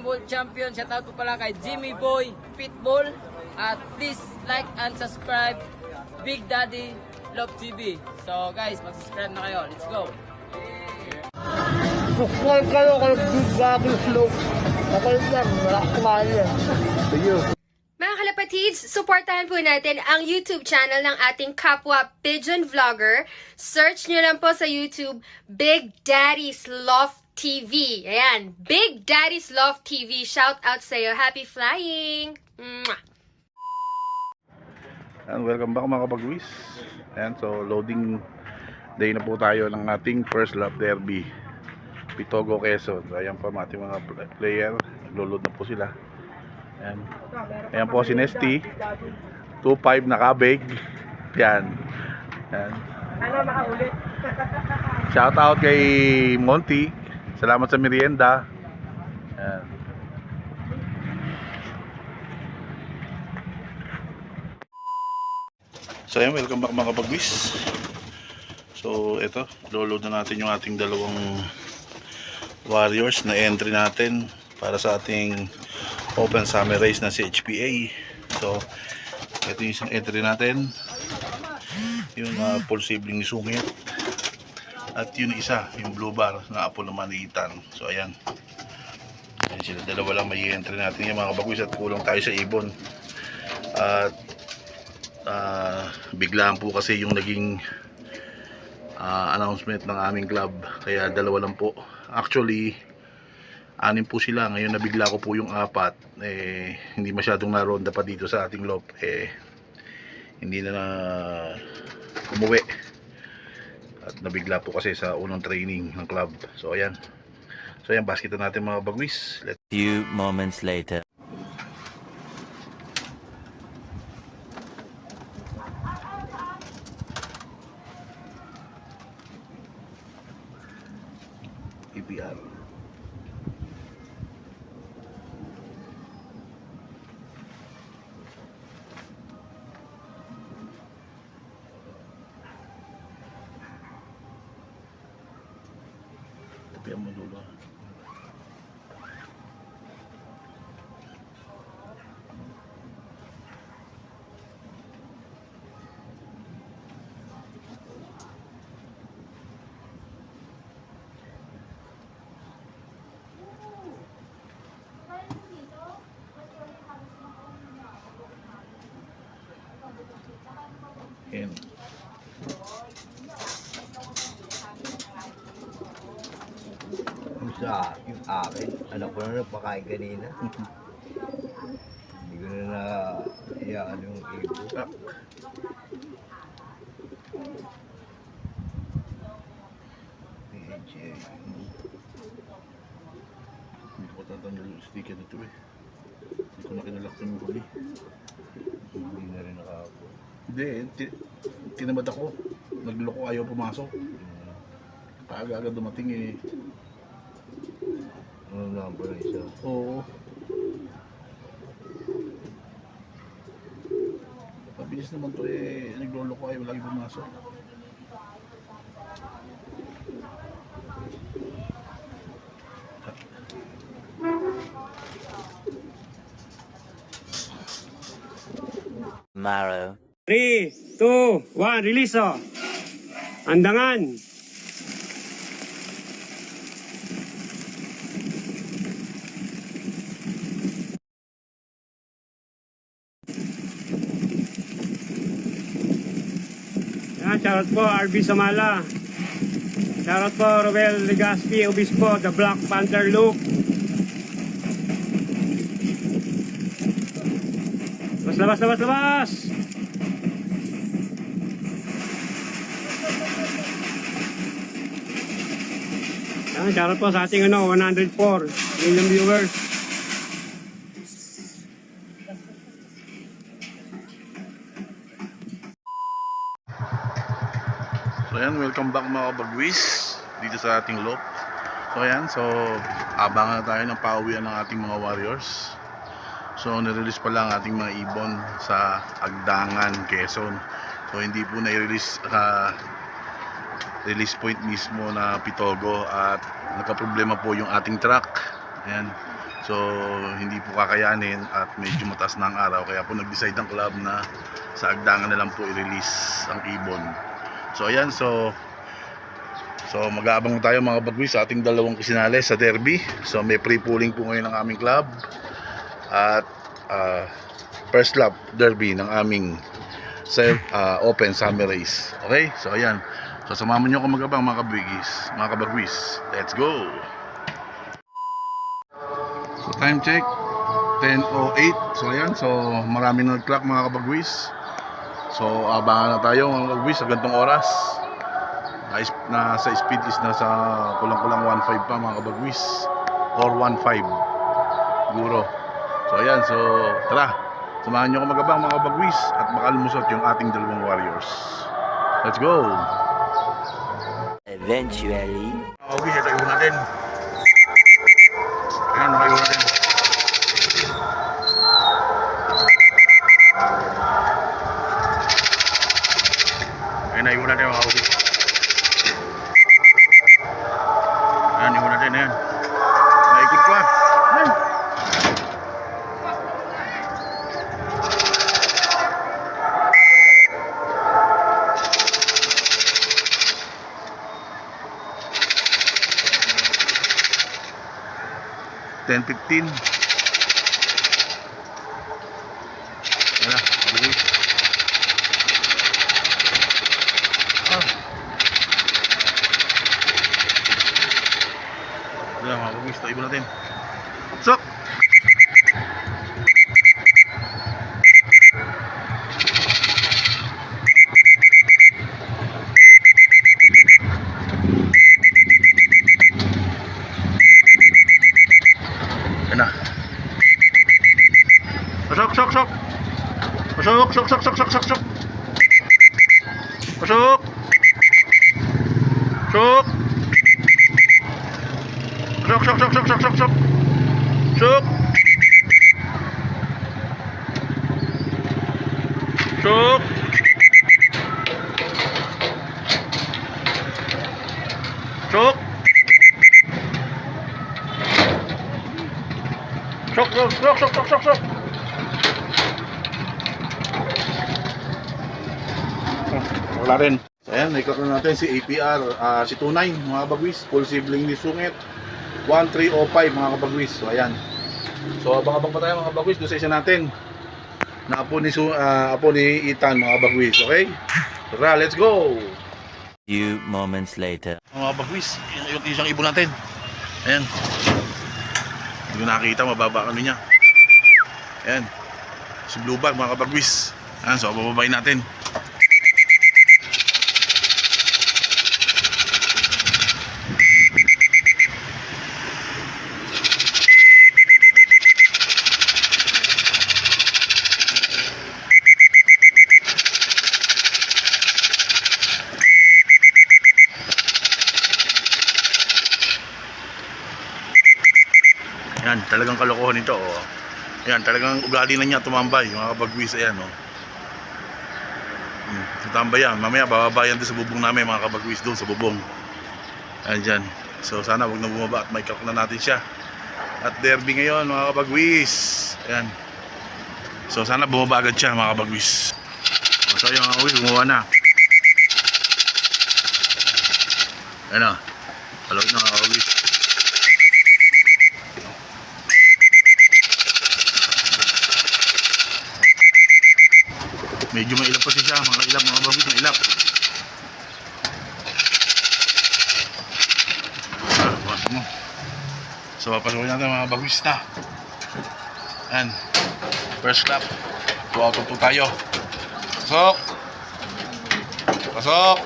2-time world champion. Shout out po pala kay Jimmy Boy Pitbull. At please like and subscribe Big Daddy Love TV. So guys, mag-subscribe na kayo. Let's go. Subscribe kayo kay Big Daddy Love. Okay lang, wala kumain yan. Thank you. Mga kalapatids, supportahan po natin ang YouTube channel ng ating kapwa pigeon vlogger. Search nyo lang po sa YouTube, Big Daddy's Love TV. Ayan, Big Daddy's Love TV. Shout out sa'yo. Happy flying! Mwah! And welcome back mga kapagwis. And so loading day na po tayo ng ating first lap derby, Pitogo, Quezon. Ayan pa ating mga player, naglo-load na po sila. Ayan po si Nesty, 2.5 na kabig. Yan. Shout out kay Monty, salamat sa merienda. Ayan. So ayan, welcome back mga kapagwis. So ito, download na natin yung ating dalawang warriors na entry natin para sa ating Open Summer Race na si HPA. So ito yung isang entry natin, yung full sibling ni Sungit, at yun isa, yung blue bar na apo ng Manitan. So ayan, ayan sila dalawa lang may entry natin yung mga kapagwis, at kulang tayo sa ibon. At biglaan po kasi yung naging announcement ng aming club, kaya dalawa lang po. Actually 6 po sila, ngayon nabigla ko po yung 4. Hindi masyadong naronda pa dito sa ating loop, hindi na umuwi at nabigla po kasi sa unang training ng club. So ayan, basket na natin mga bagwis. Few moments later. PPR. Tapi ang madulo. Yan. Yung akin, anak ko na nagpakain kanina. Hindi ko na iyaan yung ibo. PHA. Hindi ko tatanggal yung sticker nito Hindi ko na kinalak yung huli. Hindi na rin nakako. Hindi, tinamad ako. Nagloko, ayaw pumasok. Paaga-aga dumating Ano number na isa? Oo. Mabilis naman to nagloloko, ayaw lagi pumasok. Tomorrow. 3, 2, 1, release Andangan. Shoutout po RB Samala. Shoutout po Roel Legaspi Obispo, the Black Panther look. Labas! Shoutout po sa ating 104 million viewers. So ayan, welcome back mga kabagwis dito sa ating loop. So ayan, abangan na tayo ng pauwian ng ating mga warriors. So nirelease pa lang ating mga ibon sa Agdangan, Quezon. So hindi po na-release release point mismo na Pitogo, at nagka-problema po yung ating truck. Ayan, So hindi po kakayanin at medyo mataas na ang araw, kaya po nag-decide ang club na sa agdangan na lang po i-release ang ibon. So ayan, so mag-aabang tayo mga bagwis sa ating dalawang kasinali sa derby. So may pre-pooling po ngayon ng aming club at first lap derby ng aming open summer race. Okay, so ayan, so samahan niyo ako mag-abang mga kabagwis. Let's go. So time check 10:08. So ayan, so marami na nag-clock mga kabagwis. So abangan na tayo mga kabagwis sa ganitong oras. Sa speed is nasa kulang-kulang 1.5 pa mga kabagwis, or 1.5 siguro. So ayan, so tara, samahan nyo ako magabang mga kabagwis at makalmusot yung ating dalawang warriors. Let's go. Eventually. Okay, ito yung natin. Ayan, makayo natin. Ayan, naiwan natin mga kabagwis. Ayan, iwan natin, ayan. Naikot pa. Ayan. $10.15. Ayan na, kabagwis. Ayan mga kabagwis, taibon natin. Sok! Ayan na. Pasok, sok, sok! Pasok, sok, sok, sok, sok, sok, sok! Pasok! Sok! Sok, sok, sok, sok, sok, sok, sok! Sok! Sok! Sok! Sok, sok, sok, sok, sok, sok, sok! Wala rin. So ayan, naikot na natin si APR, si Tunay, mga kabagwis, full sibling ni Sungit, 1305 mga kabagwis. So ayan. So abang-abang pa tayo mga kabagwis doon sa isa natin na apo ni Ethan mga kabagwis. Okay? Tara, let's go! Few moments later. Mga kabagwis, yung isang ibon natin. Ayan. Hindi ko nakikita, mababa kami niya. Ayan. Si Blue Bag mga kabagwis. Ayan, so bababayin natin. Yan, talagang kalokohan ito. Oh. Yan, talagang ugali na niya tumambay, mga kabagwis. Ayan, oh. Tutambay yan. Mamaya, bababayan din sa bubong namin, mga kabagwis, doon sa bubong. Ayan dyan. So, sana huwag na bumaba at may kalk na natin siya. At derby ngayon, mga kabagwis. Ayan. So, sana bumaba agad siya, mga kabagwis. So, yung mga kabagwis, gumawa na. Ayan, oh. Kalawin na, mga kabagwis. Medyo mailap pa siya, mga ilap, mga bagwis, mailap. Mo. So papasokin natin mga bagwis na. Ayan, first lap, 2 out of 2 tayo. Pasok! Pasok!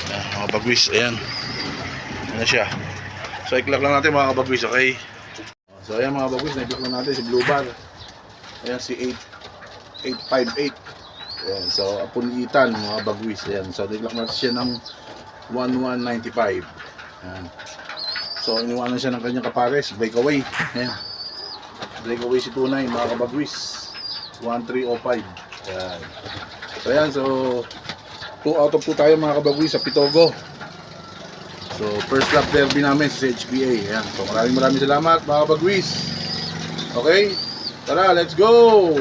Ayan, mga bagwis, ayan. Ayan siya. So iklak lang natin mga bagwis, okay? So ayan mga bagwis, na-iklak lang natin si Blue Bar. Ayan si 858. Ayan, so apo ni Ethan mga bagwis. Ayan, so iklak natin siya ng 1195. Ayan. So iniwanan siya ng kanyang kapares, breakaway. Ayan. Breakaway si Tunay mga kabagwis. 1305. Ayan. So ayan, so 2 out of 2 tayo mga kabagwis sa Pitogo. So, first lap derby namin sa HPA. Ayan. So, maraming salamat mga kabagwis. Okay? Tara, let's go!